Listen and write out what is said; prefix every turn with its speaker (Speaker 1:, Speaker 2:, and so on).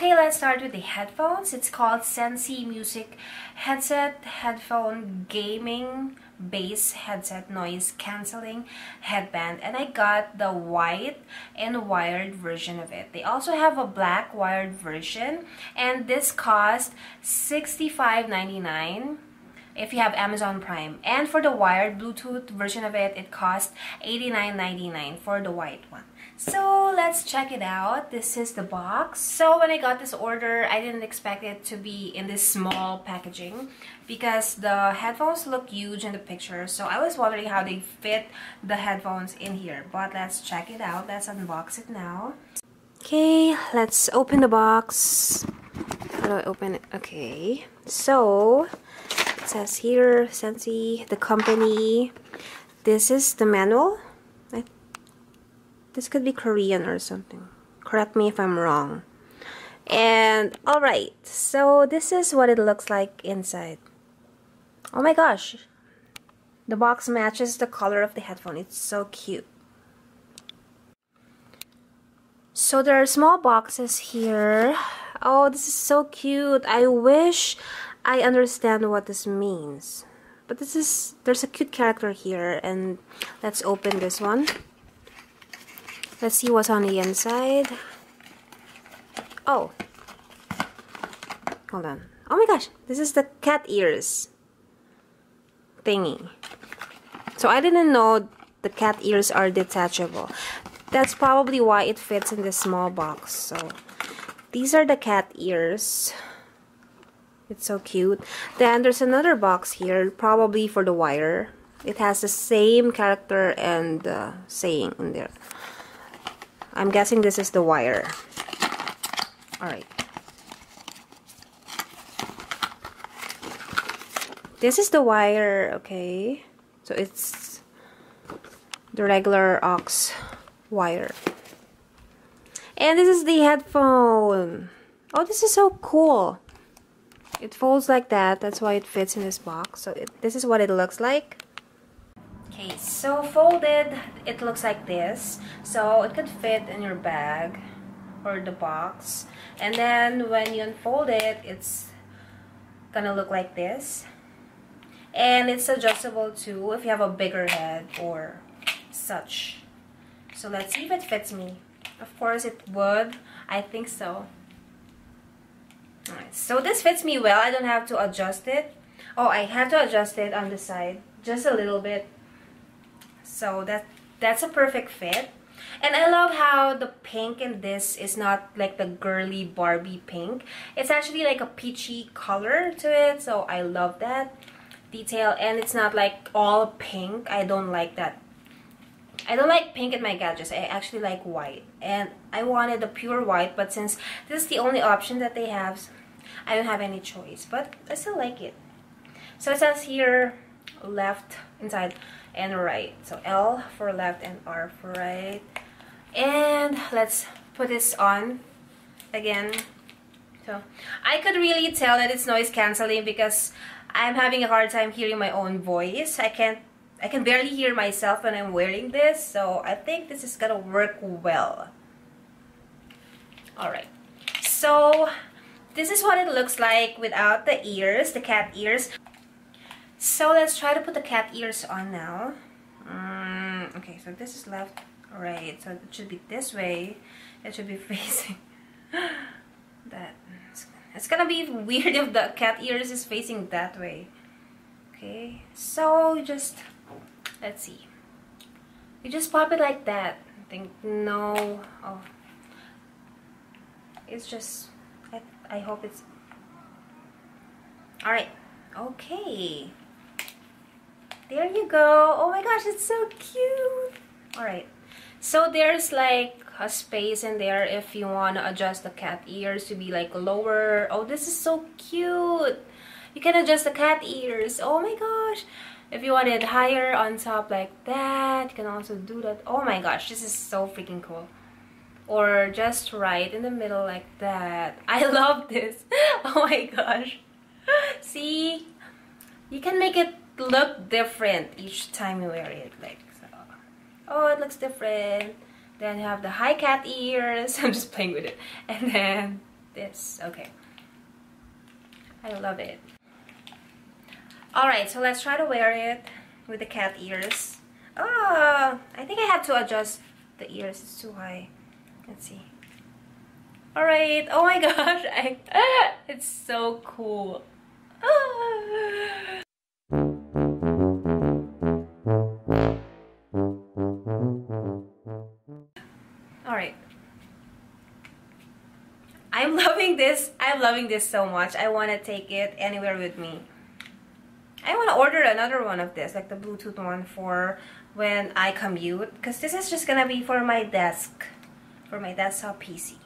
Speaker 1: Okay, let's start with the headphones. It's called CENSI Music Headset Headphone Gaming Bass Headset Noise Cancelling Headband, and I got the white and wired version of it. They also have a black wired version, and this cost $65.99 if you have Amazon Prime. And for the wired Bluetooth version of it, it costs $89.99 for the white one. So let's check it out. This is the box. So when I got this order, I didn't expect it to be in this small packaging because the headphones look huge in the picture. So I was wondering how they fit the headphones in here. But let's check it out. Let's unbox it now. Okay, let's open the box. How do I open it? Okay, so it says here, CENSI, the company. This is the manual. This could be Korean or something. Correct me if I'm wrong. And alright, so this is what it looks like inside. Oh my gosh. The box matches the color of the headphone. It's so cute. So there are small boxes here. Oh, this is so cute. I wish I understand what this means. But there's a cute character here, and let's open this one. Let's see what's on the inside. Oh. Hold on. Oh my gosh. This is the cat ears thingy. So I didn't know the cat ears are detachable. That's probably why it fits in this small box. So these are the cat ears. It's so cute. Then there's another box here, probably for the wire. It has the same character and saying in there. I'm guessing this is the wire. Alright. This is the wire, okay. So it's the regular aux wire. And this is the headphone. Oh, this is so cool. It folds like that. That's why it fits in this box. So this is what it looks like. Okay, so folded, it looks like this. So it could fit in your bag or the box. And then when you unfold it, it's gonna look like this. And it's adjustable too if you have a bigger head or such. So let's see if it fits me. Of course it would. I think so. Alright, so this fits me well. I don't have to adjust it. Oh, I have to adjust it on the side. Just a little bit. So that's a perfect fit. And I love how the pink in this is not like the girly Barbie pink. It's actually like a peachy color to it. So I love that detail. And it's not like all pink. I don't like that. I don't like pink in my gadgets. I actually like white. And I wanted a pure white. But since this is the only option that they have, I don't have any choice. But I still like it. So it says here, left, inside, and right. So L for left and R for right. And let's put this on again. So I could really tell that it's noise cancelling because I'm having a hard time hearing my own voice. I can barely hear myself when I'm wearing this. So I think this is gonna work well. Alright. So this is what it looks like without the ears, the cat ears. So let's try to put the cat ears on now. Okay, so this is left, right. So it should be this way. It should be facing that. It's gonna be weird if the cat ears is facing that way. Okay, so just, let's see. You just pop it like that. I think, no. Oh. It's just, I hope it's, alright. Okay. There you go. Oh my gosh, it's so cute. Alright. So there's like a space in there if you want to adjust the cat ears to be like lower. Oh, this is so cute. You can adjust the cat ears. Oh my gosh. If you want it higher on top like that, you can also do that. Oh my gosh, this is so freaking cool. Or just right in the middle like that. I love this. Oh my gosh. See? You can make it look different each time you wear it, like so. Oh, it looks different. Then you have the high cat ears. I'm just playing with it. And then this. Okay. I love it. Alright, so let's try to wear it with the cat ears. Oh, I think I have to adjust the ears. It's too high. Let's see. Alright. Oh my gosh. It's so cool. Alright. I'm loving this. I'm loving this so much. I want to take it anywhere with me. I want to order another one of this, like the Bluetooth one for when I commute, because this is just gonna be for my desk, for my desktop PC.